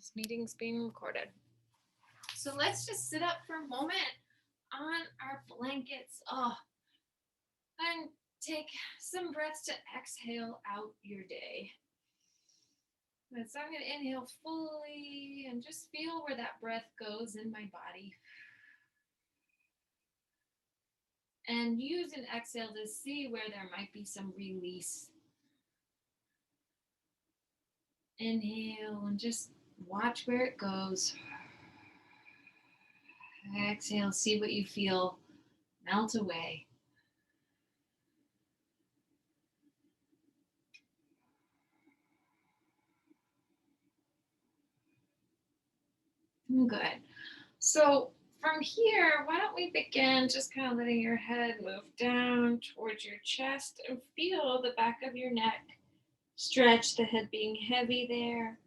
This meeting's being recorded. So let's just sit up for a moment on our blankets. And take some breaths to exhale out your day. So I'm going to inhale fully and just feel where that breath goes in my body. And use an exhale to see where there might be some release. Inhale and just watch where it goes. Exhale, see what you feel melt away. Good. So from here, why don't we begin just kind of letting your head move down towards your chest and feel the back of your neck. Stretch the head being heavy there.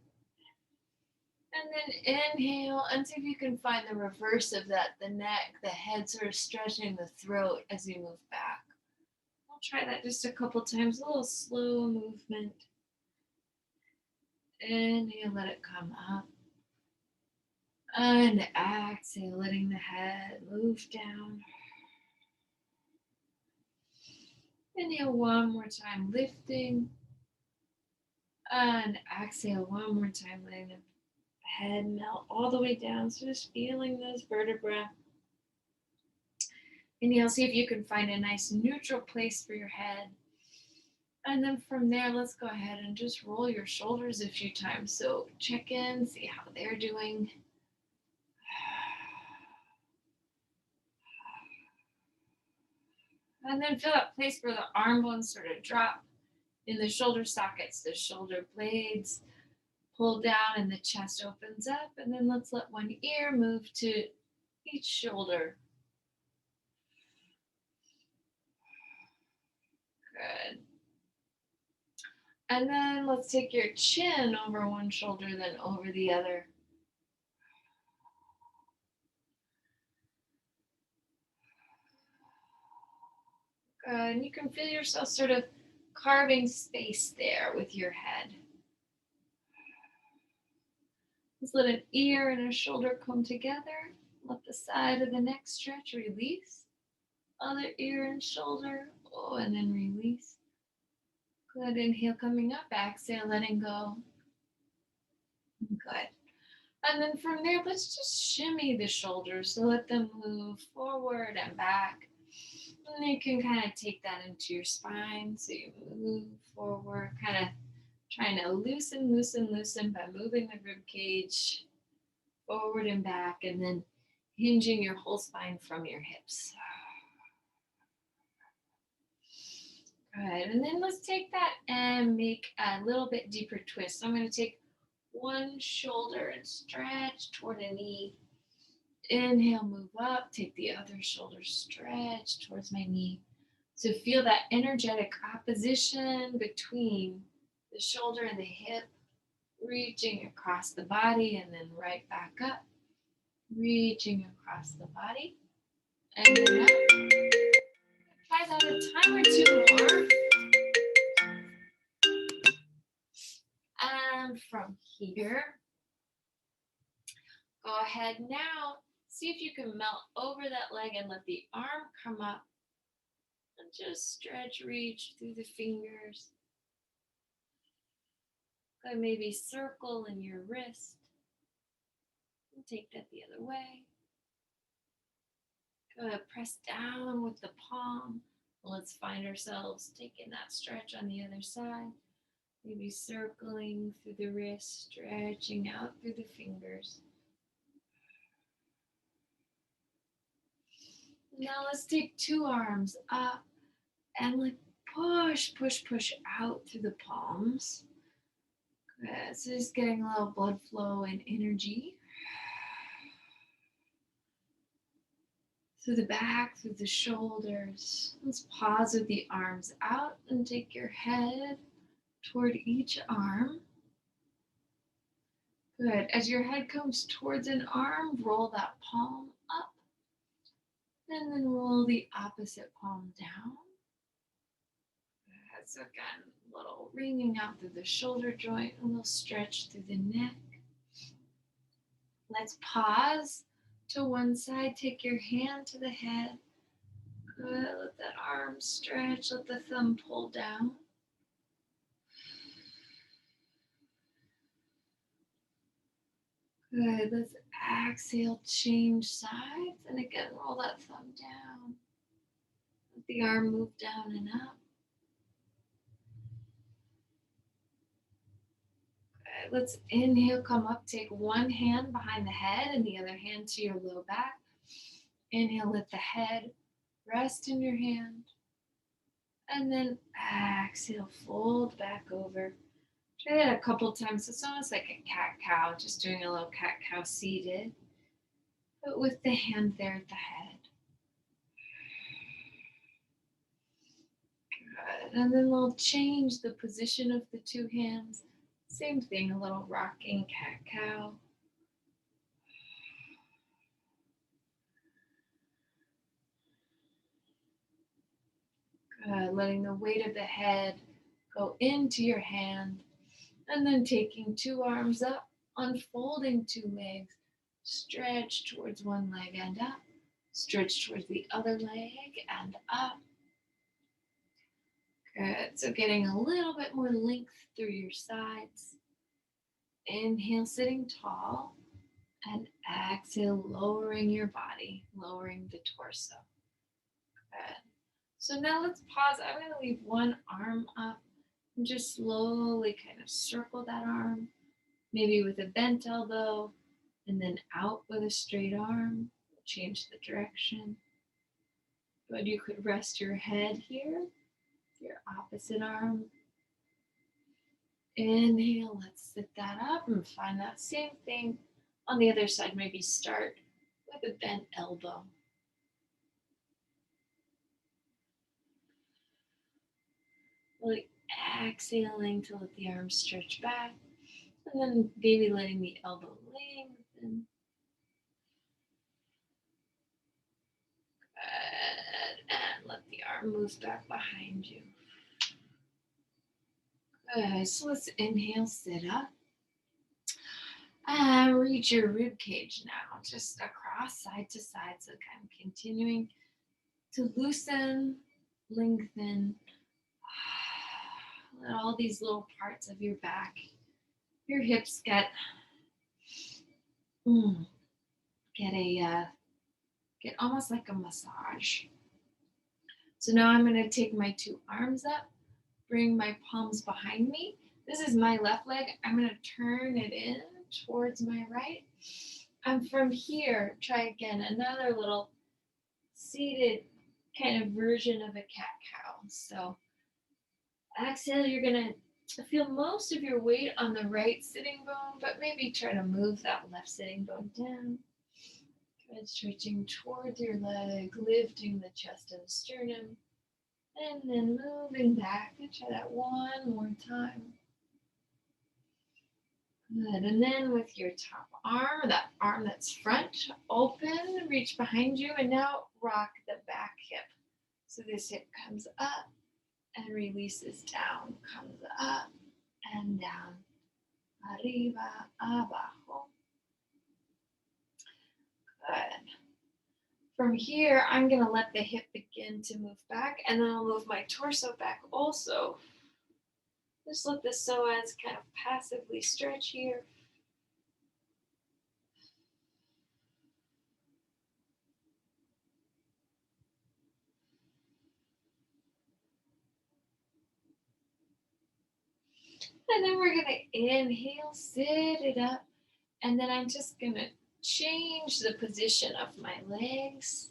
And then inhale and see if you can find the reverse of that, the neck, the head sort of stretching the throat as you move back. I'll try that just a couple times, a little slow movement. Inhale, let it come up. And exhale, letting the head move down. Inhale one more time, lifting. And exhale one more time, letting the head melt all the way down. So just feeling those vertebrae. Inhale, see if you can find a nice neutral place for your head. And then from there, let's go ahead and just roll your shoulders a few times. So check in, see how they're doing. And then feel that place where the arm bones sort of drop in the shoulder sockets, the shoulder blades pull down and the chest opens up. And then let's let one ear move to each shoulder. Good. And then let's take your chin over one shoulder, then over the other. Good. And you can feel yourself sort of carving space there with your head. Just let an ear and a shoulder come together. Let the side of the neck stretch, release. Other ear and shoulder, and then release. Good, inhale coming up, exhale, letting go. Good. And then from there, let's just shimmy the shoulders. So let them move forward and back. And you can kind of take that into your spine. So you move forward, kind of trying to loosen by moving the rib cage forward and back, and then hinging your whole spine from your hips. Good, and then let's take that and make a little bit deeper twist. So I'm going to take one shoulder and stretch toward a knee. Inhale, move up, take the other shoulder, stretch towards my knee. So feel that energetic opposition between the shoulder and the hip, reaching across the body and then right back up, reaching across the body and then up. Try that a time or two more. And from here, go ahead now, see if you can melt over that leg and let the arm come up. And just stretch, reach through the fingers. Go maybe circle in your wrist. And take that the other way. Go ahead, press down with the palm. Let's find ourselves taking that stretch on the other side. Maybe circling through the wrist, stretching out through the fingers. Now let's take two arms up and like push out through the palms. Good. So just getting a little blood flow and energy through the back, through the shoulders. Let's pause with the arms out and take your head toward each arm. Good. As your head comes towards an arm, roll that palm up and then roll the opposite palm down. Good. So again, a little wringing out through the shoulder joint, a little stretch through the neck. Let's pause to one side. Take your hand to the head. Good. Let that arm stretch. Let the thumb pull down. Good. Let's exhale, change sides. And again, roll that thumb down. Let the arm move down and up. Good. Let's inhale, come up. Take one hand behind the head and the other hand to your low back. Inhale, let the head rest in your hand. And then exhale, fold back over. Try that a couple times. It's almost like a cat-cow, just doing a little cat-cow seated, but with the hand there at the head. Good. And then we'll change the position of the two hands. Same thing, a little rocking cat-cow. Good. Letting the weight of the head go into your hand. And then taking two arms up, unfolding two legs, stretch towards one leg and up, stretch towards the other leg and up. Good. So getting a little bit more length through your sides. Inhale, sitting tall, and exhale, lowering your body, lowering the torso. Good. So now let's pause. I'm going to leave one arm up and just slowly kind of circle that arm, maybe with a bent elbow, and then out with a straight arm. Change the direction. Good. You could rest your head here, your opposite arm. Inhale, let's sit that up and find that same thing on the other side. Maybe start with a bent elbow. Really exhaling to let the arms stretch back, and then maybe letting the elbow lengthen. And let the arm move back behind you. Good. So let's inhale, sit up. Reach your rib cage now, just across side to side. So kind of continuing to loosen, lengthen. Let all these little parts of your back, your hips get get almost like a massage. So now I'm going to take my two arms up, bring my palms behind me. This is my left leg. I'm going to turn it in towards my right. And from here, try again, another little seated kind of version of a cat-cow. So exhale, you're going to feel most of your weight on the right sitting bone, but maybe try to move that left sitting bone down. Good, stretching towards your leg, lifting the chest and the sternum, and then moving back. And try that one more time. Good, and then with your top arm, that arm that's front, open, reach behind you, and now rock the back hip. So this hip comes up and releases down, comes up and down. Arriba, abajo. Good. From here, I'm going to let the hip begin to move back, and then I'll move my torso back also. Just let the psoas kind of passively stretch here. And then we're going to inhale, sit it up, and then I'm just going to change the position of my legs,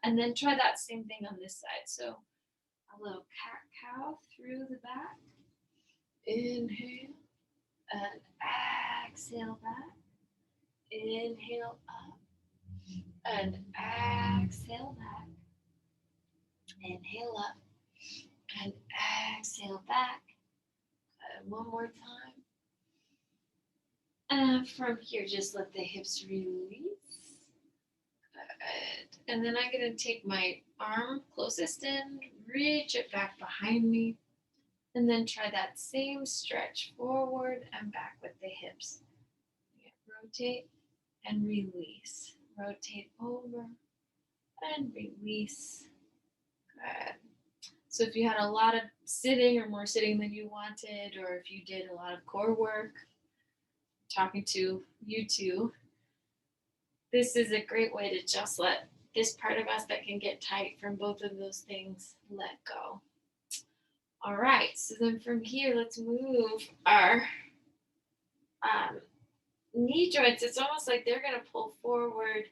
and then try that same thing on this side. So a little cat-cow through the back. Inhale and exhale back. Inhale up and exhale back. Inhale up and exhale back. And one more time. And from here, just let the hips release. Good. And then I'm going to take my arm closest in, reach it back behind me, and then try that same stretch forward and back with the hips. Rotate and release. Rotate over and release. Good. So if you had a lot of sitting or more sitting than you wanted, or if you did a lot of core work, talking to you two, this is a great way to just let this part of us that can get tight from both of those things let go. All right, so then from here, let's move our um, knee joints. It's almost like they're going to pull forward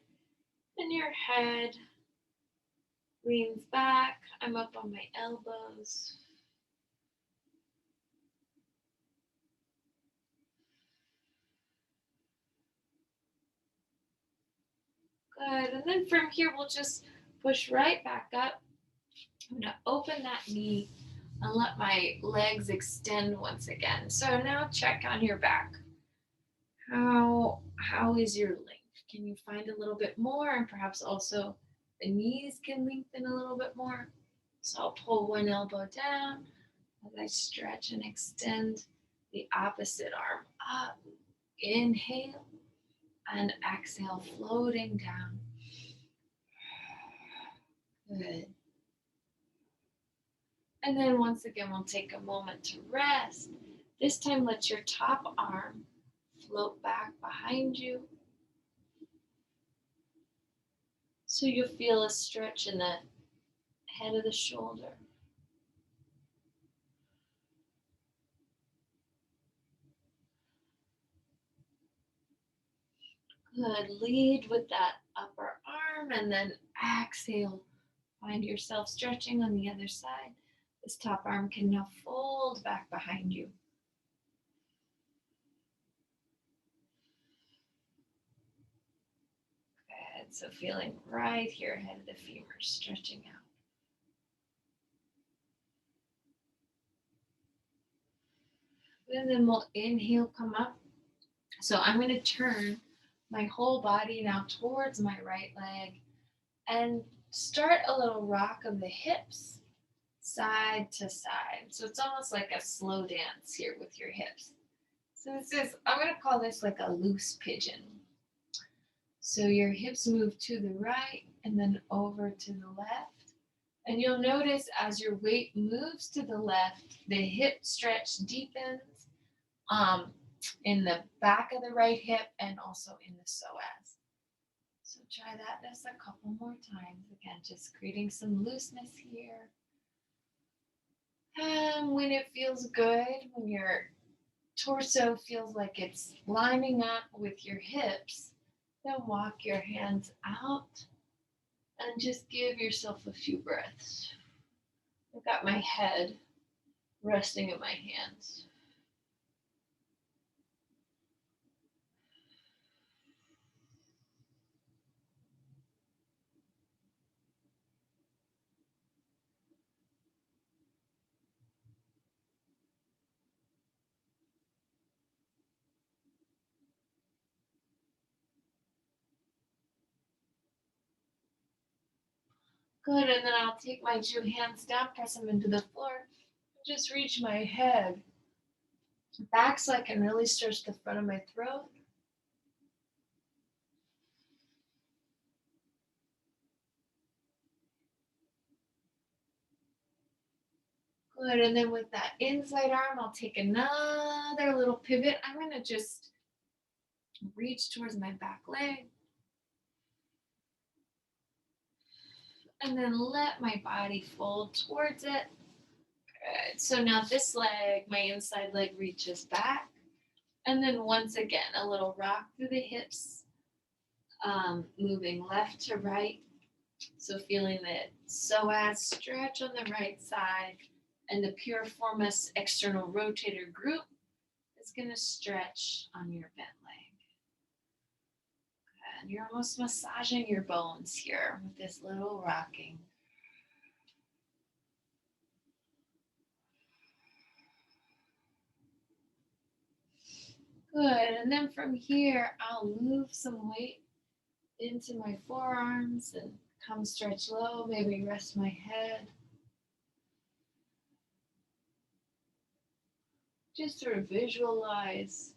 and your head leans back. I'm up on my elbows. Good. And then from here, we'll just push right back up. I'm going to open that knee and let my legs extend once again. So now check on your back. How is your length? Can you find a little bit more, and perhaps also the knees can lengthen a little bit more? So I'll pull one elbow down as I stretch and extend the opposite arm up. Inhale and exhale, floating down. Good. And then once again, we'll take a moment to rest. This time, let your top arm float back behind you. So you'll feel a stretch in the head of the shoulder. Good. Lead with that upper arm and then exhale. Find yourself stretching on the other side. This top arm can now fold back behind you. Good. So feeling right here ahead of the femur, stretching out. And then we'll inhale, come up. So I'm going to turn my whole body now towards my right leg and start a little rock of the hips side to side. So it's almost like a slow dance here with your hips. So this is, I'm going to call this like a loose pigeon. So your hips move to the right and then over to the left. And you'll notice as your weight moves to the left, the hip stretch deepens in the back of the right hip and also in the psoas. So try that just a couple more times. Again, just creating some looseness here. And when it feels good, when your torso feels like it's lining up with your hips, then walk your hands out and just give yourself a few breaths. I've got my head resting in my hands. Good, and then I'll take my two hands down, press them into the floor, just reach my head back so I can really stretch the front of my throat. Good, and then with that inside arm, I'll take another little pivot. I'm going to just reach towards my back leg. And then let my body fold towards it. Good. So now this leg, my inside leg reaches back. And then once again, a little rock through the hips, moving left to right. So feeling the psoas stretch on the right side and the piriformis external rotator group is going to stretch on your bent leg. And you're almost massaging your bones here with this little rocking. Good, and then from here, I'll move some weight into my forearms and come stretch low, maybe rest my head. Just sort of visualize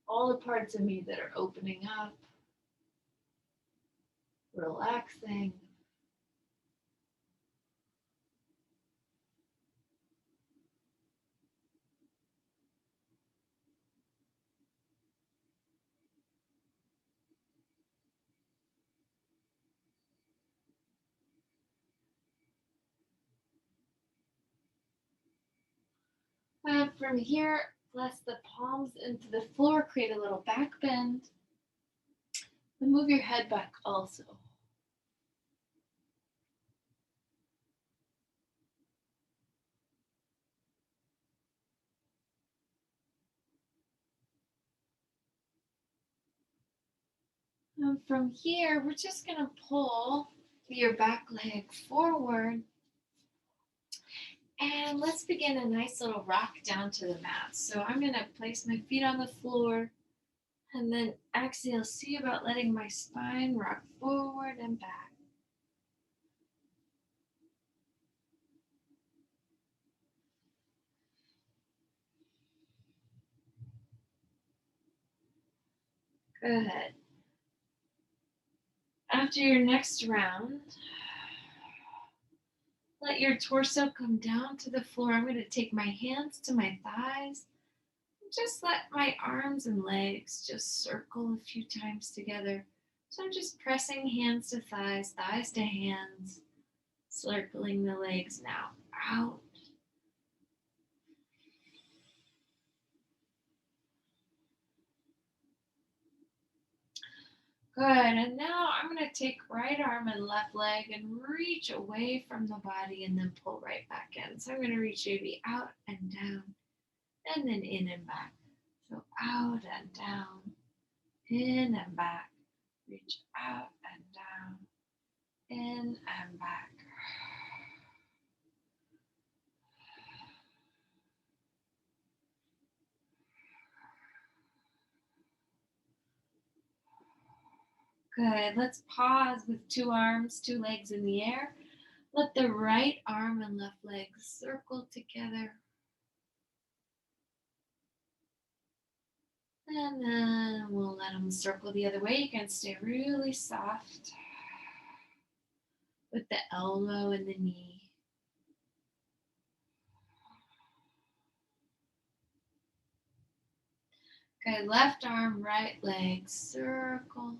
all the parts of me that are opening up, relaxing. And from here, press the palms into the floor, create a little back bend. And move your head back also. And from here, we're just going to pull your back leg forward. And let's begin a nice little rock down to the mat. So I'm going to place my feet on the floor and then exhale. See about letting my spine rock forward and back. Good. After your next round, let your torso come down to the floor. I'm going to take my hands to my thighs. Just let my arms and legs just circle a few times together. So I'm just pressing hands to thighs, thighs to hands, circling the legs now out. Good, and now I'm going to take right arm and left leg and reach away from the body and then pull right back in. So I'm going to reach maybe out and down and then in and back. So out and down, in and back, reach out and down, in and back. Good. Let's pause with two arms, two legs in the air. Let the right arm and left leg circle together. And then we'll let them circle the other way. You can stay really soft with the elbow and the knee. Good. Left arm, right leg, circle.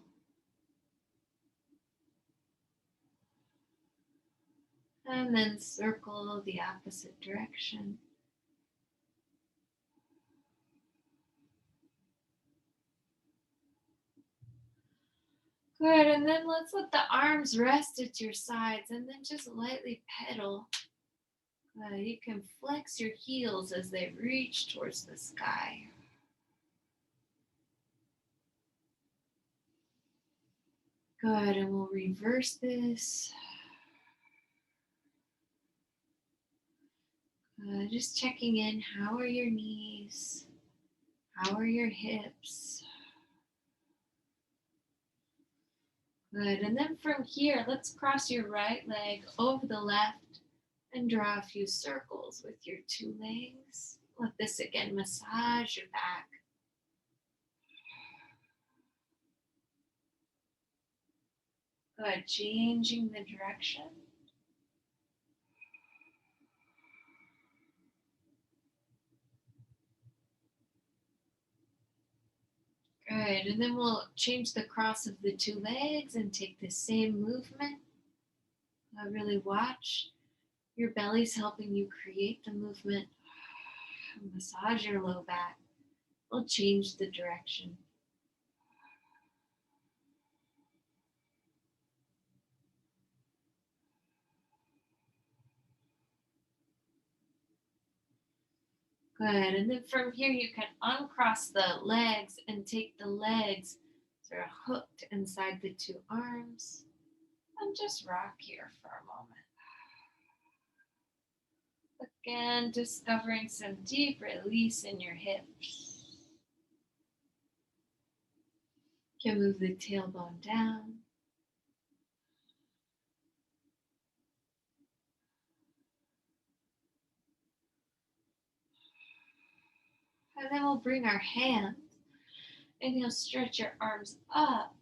And then circle the opposite direction. Good, and then let's let the arms rest at your sides and then just lightly pedal. You can flex your heels as they reach towards the sky. Good, and we'll reverse this. Just checking in, how are your knees? How are your hips? Good, and then from here, let's cross your right leg over the left and draw a few circles with your two legs. Let this again massage your back. Good, changing the direction. Good, and then we'll change the cross of the two legs and take the same movement. Really watch your belly's helping you create the movement. Massage your low back. We'll change the direction. Good. And then from here, you can uncross the legs and take the legs sort of hooked inside the two arms. And just rock here for a moment. Again, discovering some deep release in your hips. You can move the tailbone down. And then we'll bring our hands and you'll stretch your arms up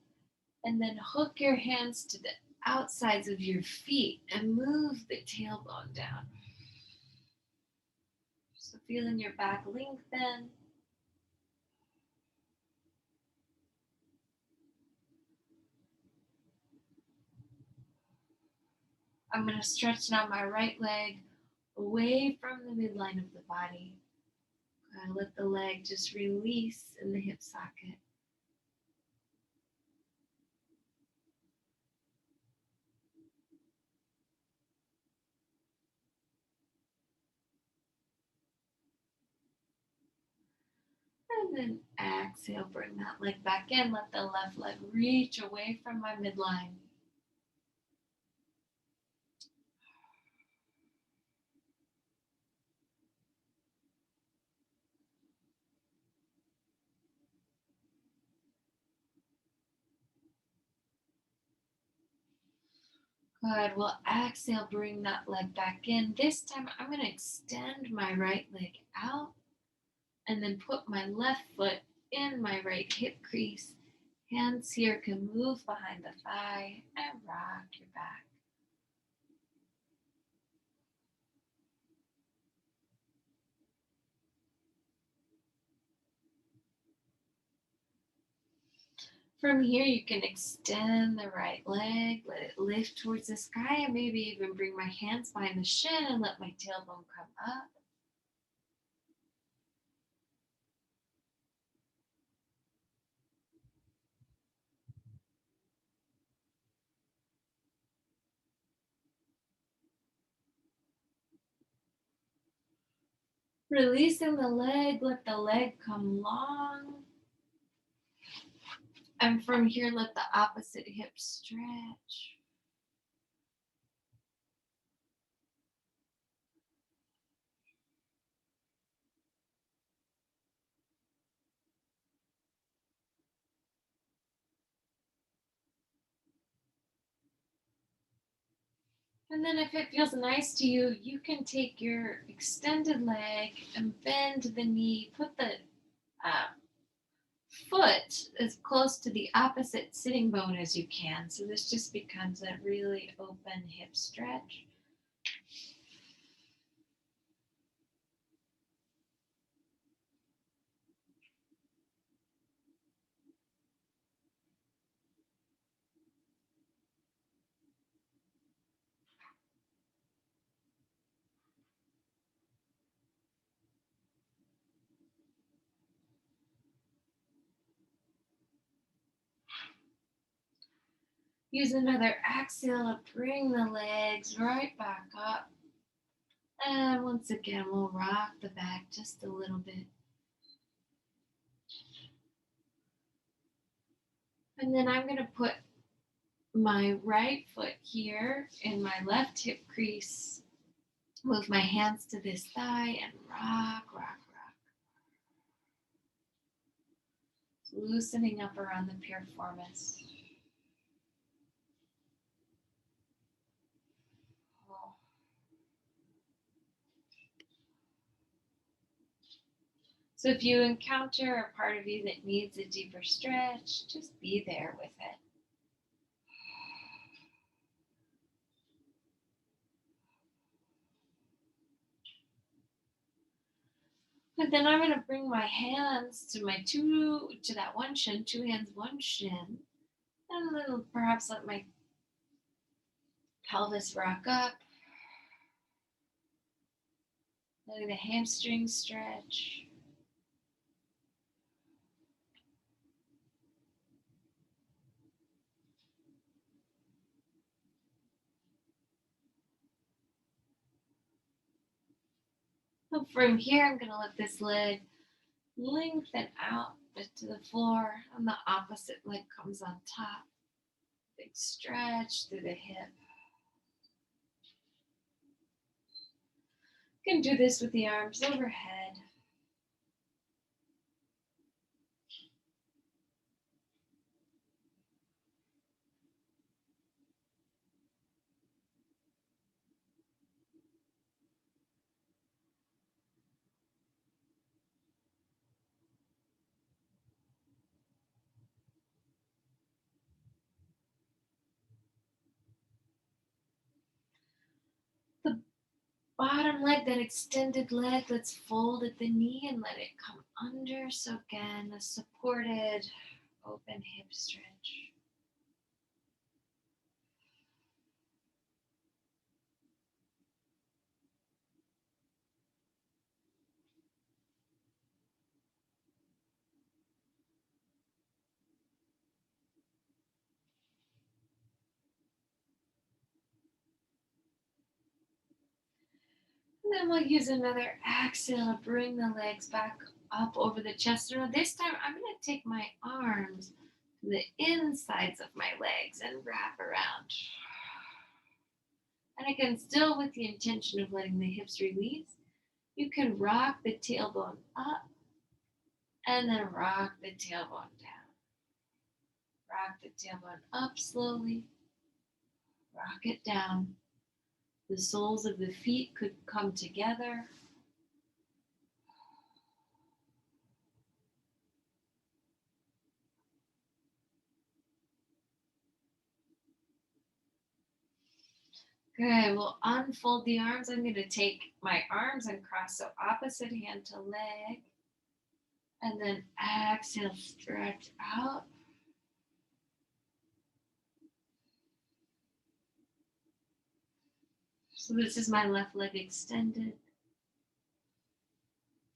And then hook your hands to the outsides of your feet and move the tailbone down. So feeling your back lengthen. I'm going to stretch now my right leg away from the midline of the body. Let the leg just release in the hip socket. And then exhale, bring that leg back in. Let the left leg reach away from my midline. Good. Well, exhale, bring that leg back in. This time I'm going to extend my right leg out and then put my left foot in my right hip crease. Hands here can move behind the thigh and rock your back. From here, you can extend the right leg, let it lift towards the sky, and maybe even bring my hands behind the shin and let my tailbone come up. Releasing the leg, let the leg come long. And from here, let the opposite hip stretch. And then if it feels nice to you, you can take your extended leg and bend the knee, put the uh, foot as close to the opposite sitting bone as you can. So this just becomes a really open hip stretch. Use another exhale to bring the legs right back up. And once again, we'll rock the back just a little bit. And then I'm going to put my right foot here in my left hip crease. Move my hands to this thigh and rock, rock, rock. Loosening up around the piriformis. So if you encounter a part of you that needs a deeper stretch, just be there with it. And then I'm going to bring my hands to that one shin, two hands, one shin, and then perhaps let my pelvis rock up, letting the hamstrings stretch. So from here, I'm going to let this leg lengthen out to the floor, and the opposite leg comes on top. Big stretch through the hip. You can do this with the arms overhead. bottom leg, that extended leg, let's fold at the knee and let it come under. So again, a supported open hip stretch. And then we'll use another exhale to bring the legs back up over the chest. Now this time I'm going to take my arms to the insides of my legs and wrap around. And again, still with the intention of letting the hips release, you can rock the tailbone up and then rock the tailbone down. Rock the tailbone up slowly, rock it down. The soles of the feet could come together. Good. We'll unfold the arms. I'm going to take my arms and cross, so opposite hand to leg. And then exhale, stretch out. So this is my left leg extended.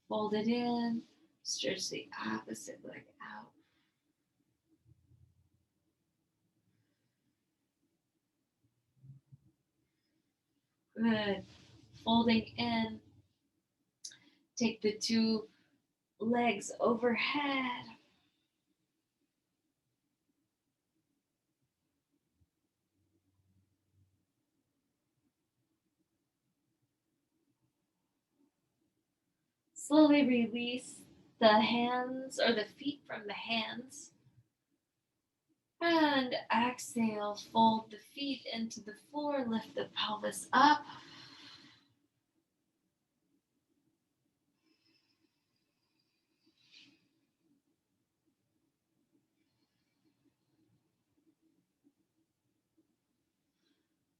Fold it in. Stretch the opposite leg out. Good. Folding in. Take the two legs overhead. Slowly release the hands or the feet from the hands. And exhale, fold the feet into the floor, lift the pelvis up.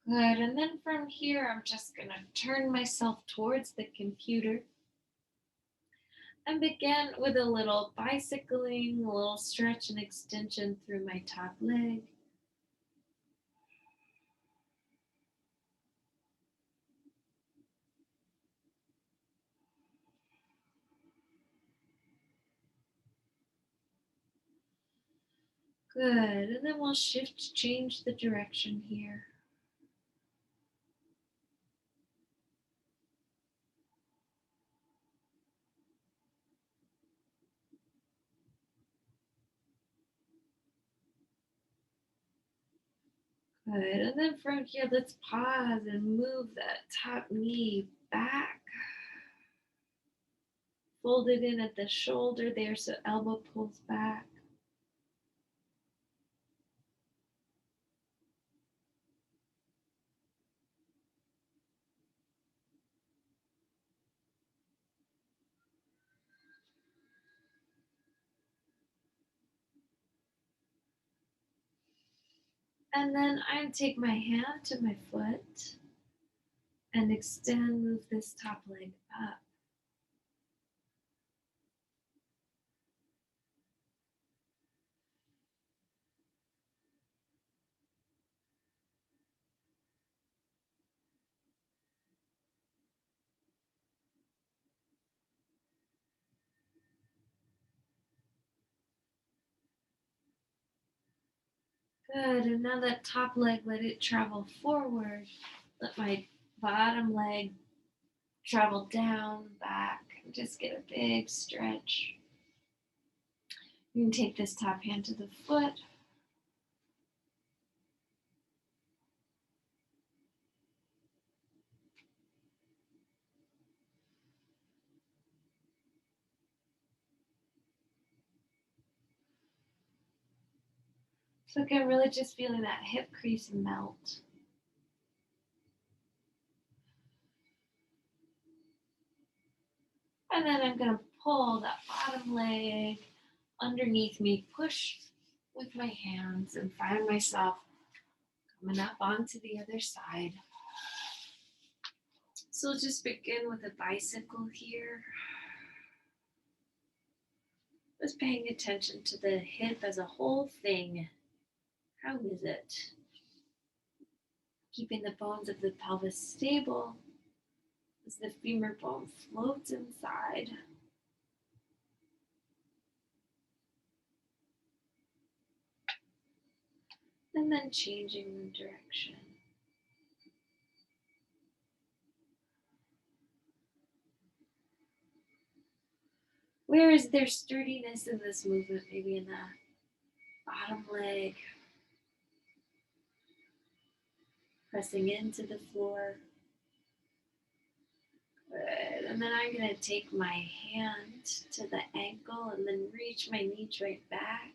Good, and then from here, I'm just gonna turn myself towards the computer and begin with a little bicycling, a little stretch and extension through my top leg. Good, and then we'll change the direction here. Good, and then from here, let's pause and move that top knee back. Fold it in at the shoulder there so elbow pulls back. And then I take my hand to my foot and extend, move this top leg up. Good, and now that top leg, let it travel forward. Let my bottom leg travel down, back, and just get a big stretch. You can take this top hand to the foot. So again, really just feeling that hip crease melt. And then I'm going to pull that bottom leg underneath me, push with my hands, and find myself coming up onto the other side. So we'll just begin with a bicycle here. Just paying attention to the hip as a whole thing. How is it? Keeping the bones of the pelvis stable as the femur bone floats inside. And then changing the direction. Where is there sturdiness in this movement? Maybe in the bottom leg. Pressing into the floor. Good. And then I'm going to take my hand to the ankle and then reach my knee joint back.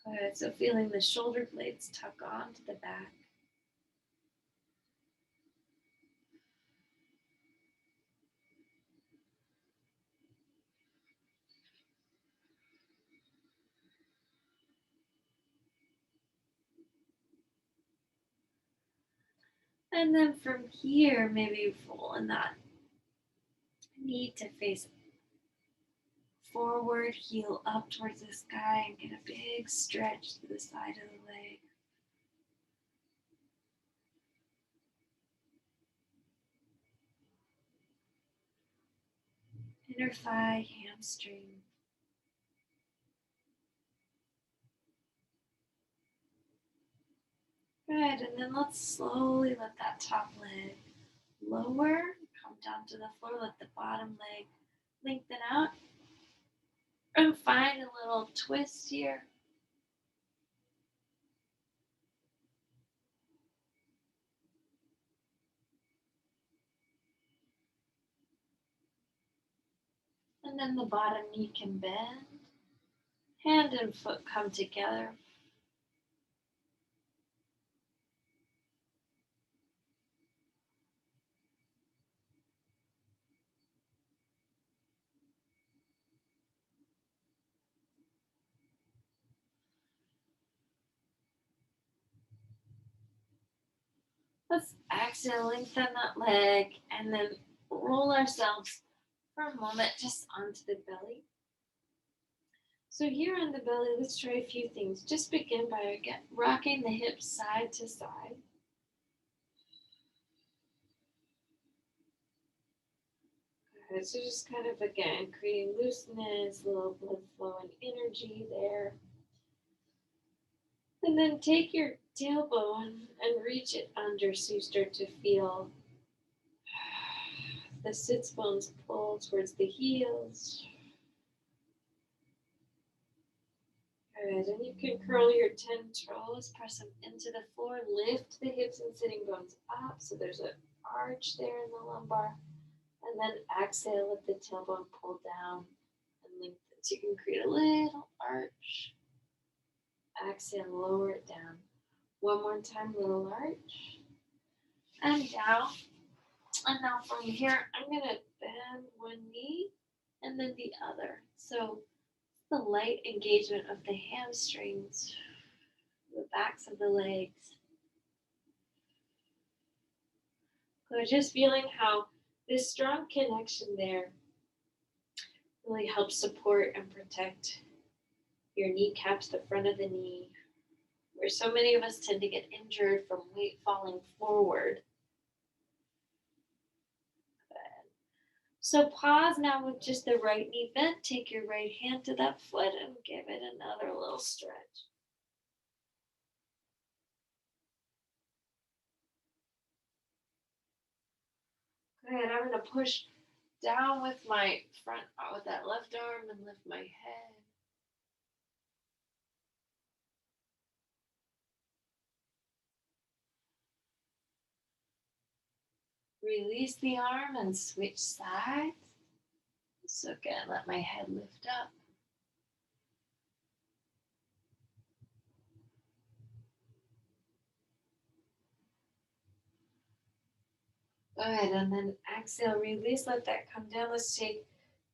Good. So feeling the shoulder blades tuck onto the back. And then from here, maybe rolling that knee to face forward, heel up towards the sky, and get a big stretch to the side of the leg. Inner thigh, hamstring. Good, and then let's slowly let that top leg lower, come down to the floor, let the bottom leg lengthen out, and find a little twist here. And then the bottom knee can bend, hand and foot come together. Let's exhale, lengthen that leg, and then roll ourselves for a moment just onto the belly. So here on the belly, let's try a few things. Just begin by again rocking the hips side to side. Good. So just kind of again creating looseness, a little blood flow and energy there. And then take your tailbone and reach it under so you start to feel the sits bones pull towards the heels. Good, and you can curl your 10 toes, press them into the floor, lift the hips and sitting bones up so there's an arch there in the lumbar, and then exhale, let the tailbone pull down and lengthen. So you can create a little arch. Exhale, lower it down. One more time, little arch. And down. And now from here, I'm going to bend one knee and then the other. So the light engagement of the hamstrings, the backs of the legs. So just feeling how this strong connection there really helps support and protect your kneecaps, the front of the knee, where so many of us tend to get injured from weight falling forward. So pause now with just the right knee bent. Take your right hand to that foot and give it another little stretch. Good. I'm going to push down with my front, with that left arm and lift my head. Release the arm and switch sides. So again, let my head lift up. Good, and then exhale, release, let that come down. Let's take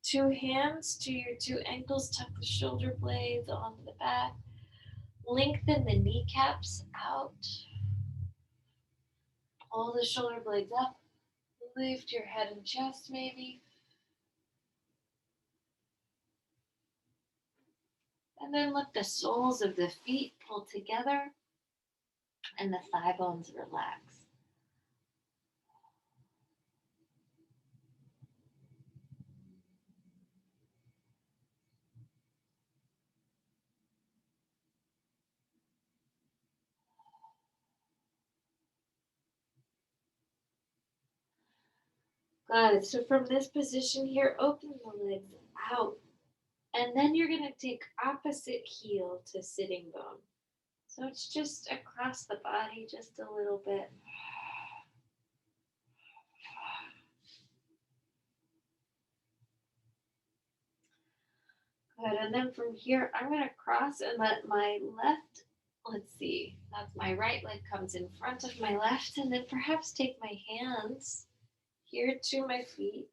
two hands to your two ankles, tuck the shoulder blades onto the back. Lengthen the kneecaps out. Pull the shoulder blades up. Lift your head and chest, maybe. And then let the soles of the feet pull together and the thigh bones relax. Good. So from this position here, open the legs out. And then you're going to take opposite heel to sitting bone. So it's just across the body, just a little bit. Good. And then from here, I'm going to cross and let my left, let's see, that's my right leg comes in front of my left. And then perhaps take my hands here to my feet.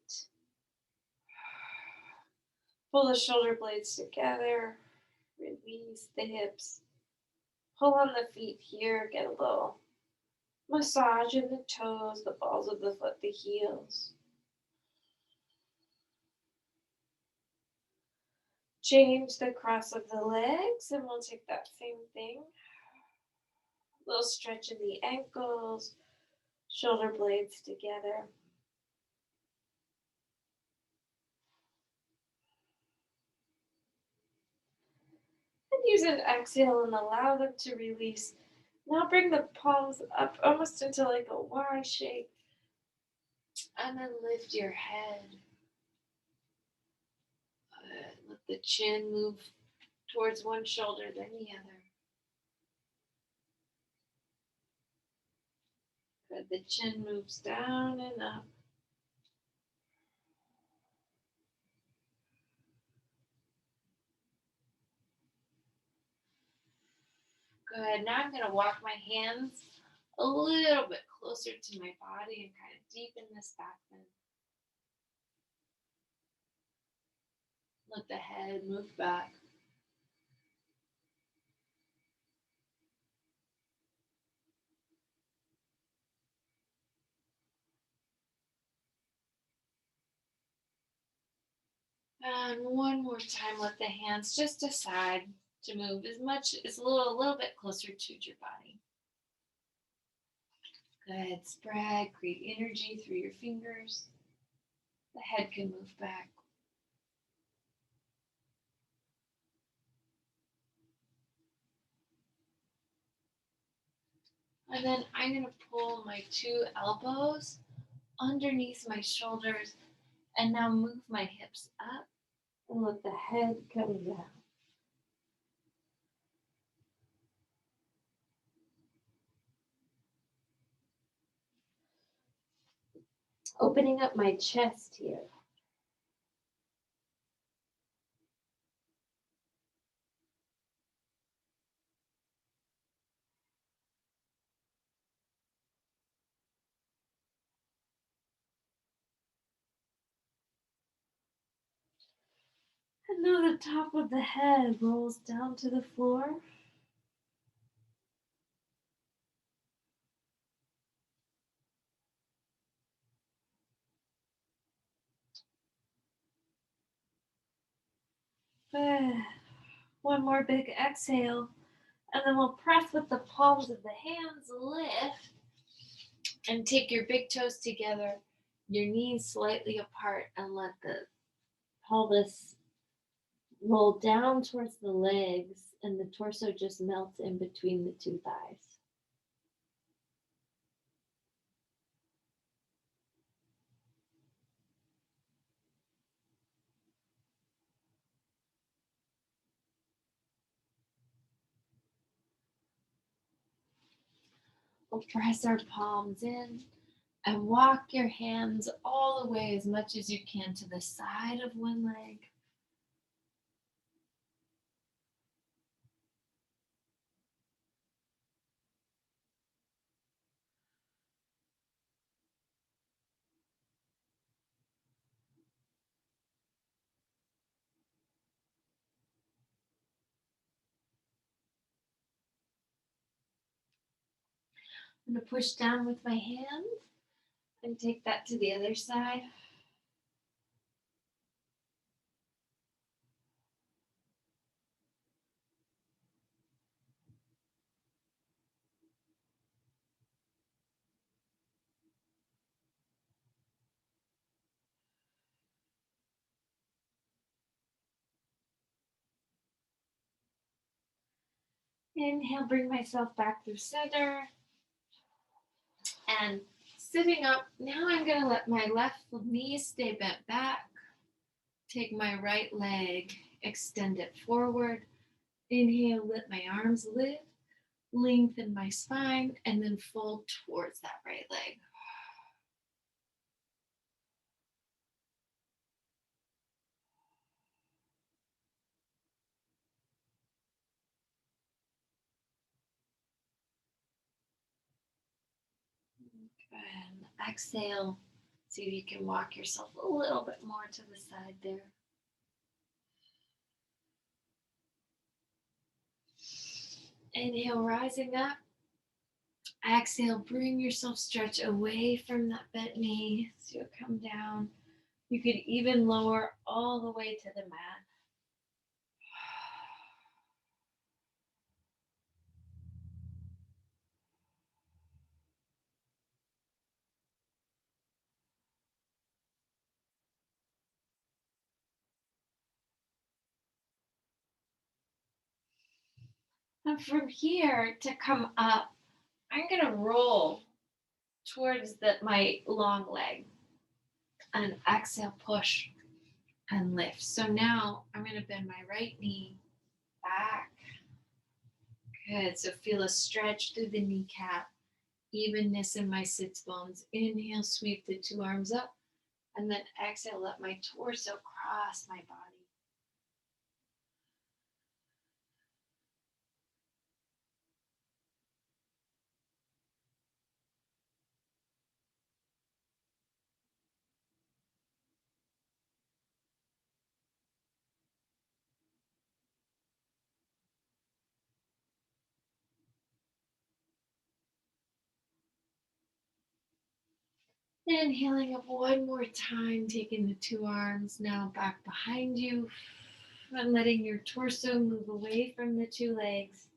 Pull the shoulder blades together. Release the hips. Pull on the feet here. Get a little massage in the toes, the balls of the foot, the heels. Change the cross of the legs, and we'll take that same thing. A little stretch in the ankles, shoulder blades together. And use an exhale and allow them to release. Now bring the palms up almost into like a Y shape. And then lift your head. Let the chin move towards one shoulder, then the other. Good. The chin moves down and up. Good. Now I'm going to walk my hands a little bit closer to my body and kind of deepen this back bend. Let the head move back. And one more time, let the hands just decide to move as much as a little bit closer to your body. Good. Spread, create energy through your fingers. The head can move back. And then I'm going to pull my two elbows underneath my shoulders and now move my hips up and let the head come down. Opening up my chest here. And now the top of the head rolls down to the floor. One more big exhale. And then we'll press with the palms of the hands, lift, and take your big toes together, your knees slightly apart, and let the pelvis roll down towards the legs, and the torso just melts in between the two thighs. We'll press our palms in and walk your hands all the way as much as you can to the side of one leg. I'm going to push down with my hands and take that to the other side. Inhale, bring myself back through center. And sitting up, now I'm going to let my left knee stay bent back. Take my right leg, extend it forward. Inhale, let my arms lift, lengthen my spine, and then fold towards that right leg. And exhale. See if you can walk yourself a little bit more to the side there. Inhale, rising up. Exhale, bring yourself stretch away from that bent knee. So you'll come down. You could even lower all the way to the mat. And from here to come up, I'm going to roll towards my long leg and exhale, push and lift. So now I'm going to bend my right knee back. Good. So feel a stretch through the kneecap, evenness in my sits bones. Inhale, sweep the two arms up, and then exhale, let my torso cross my body. Inhaling up one more time, taking the two arms now back behind you and letting your torso move away from the two legs.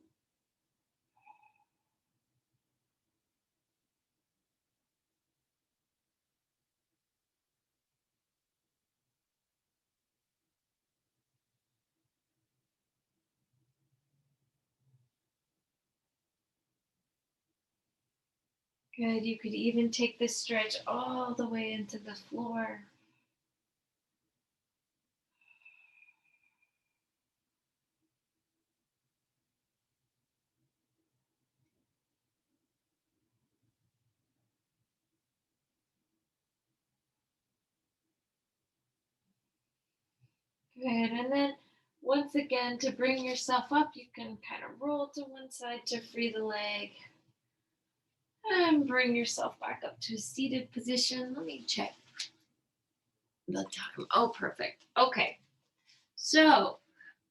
Good. You could even take this stretch all the way into the floor. Good. And then once again, to bring yourself up, you can kind of roll to one side to free the leg. And bring yourself back up to a seated position. Let me check the time. Oh, perfect. Okay. So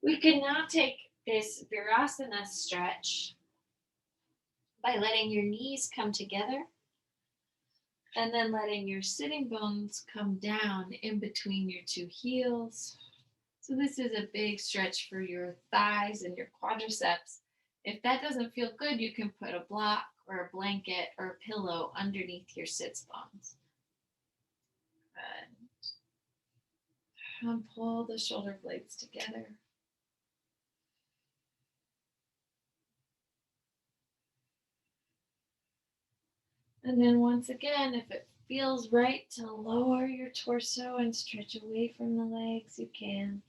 we can now take this Virasana stretch by letting your knees come together and then letting your sitting bones come down in between your two heels. So this is a big stretch for your thighs and your quadriceps. If that doesn't feel good, you can put a block or a blanket or a pillow underneath your sits bones. And pull the shoulder blades together. And then once again, if it feels right to lower your torso and stretch away from the legs, you can.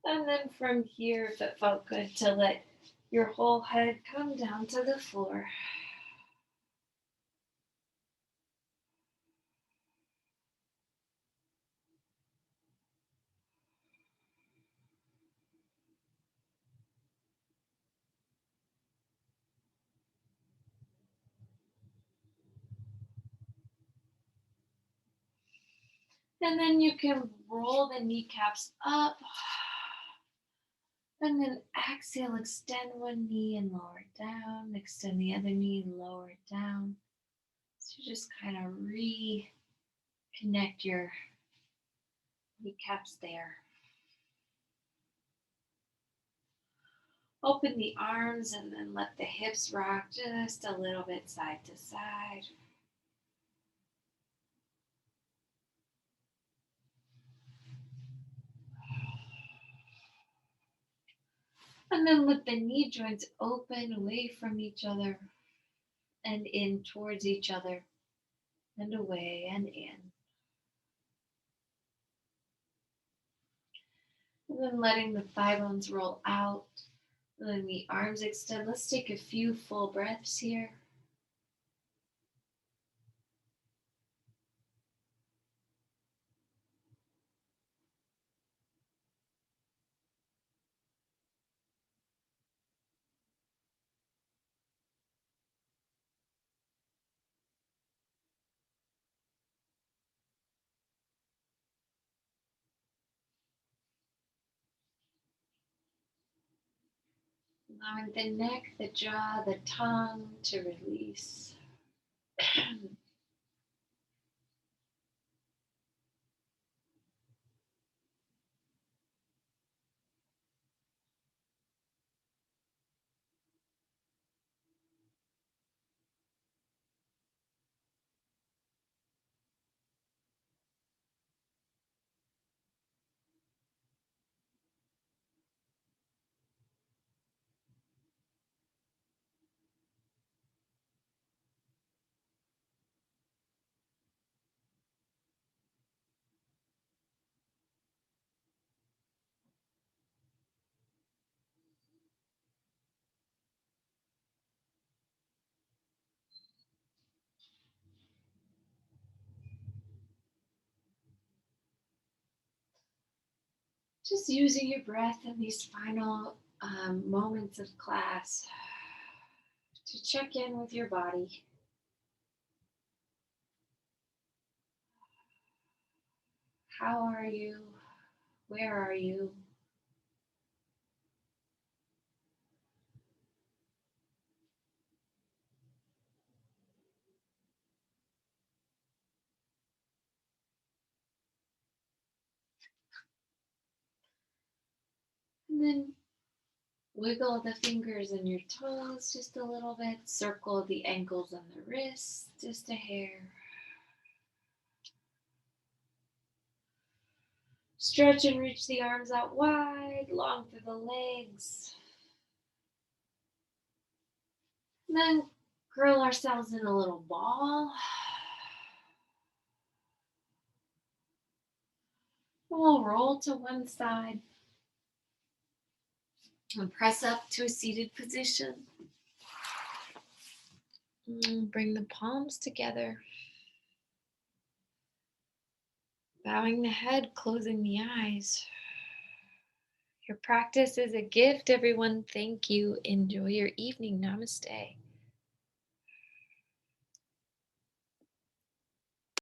And then from here, if it felt good, to let your whole head come down to the floor. And then you can roll the kneecaps up. And then exhale, extend one knee and lower it down. Extend the other knee and lower it down. So just kind of reconnect your kneecaps there. Open the arms and then let the hips rock just a little bit side to side. And then let the knee joints open away from each other and in towards each other and away and in. And then letting the thigh bones roll out. Letting the arms extend. Let's take a few full breaths here. Allowing the neck, the jaw, the tongue to release. Just using your breath in these final moments of class to check in with your body. How are you? Where are you? And then wiggle the fingers and your toes just a little bit. Circle the ankles and the wrists just a hair. Stretch and reach the arms out wide, long through the legs. And then curl ourselves in a little ball. We'll roll to one side and press up to a seated position. Bring the palms together. Bowing the head, closing the eyes. Your practice is a gift, everyone. Thank you. Enjoy your evening. Namaste.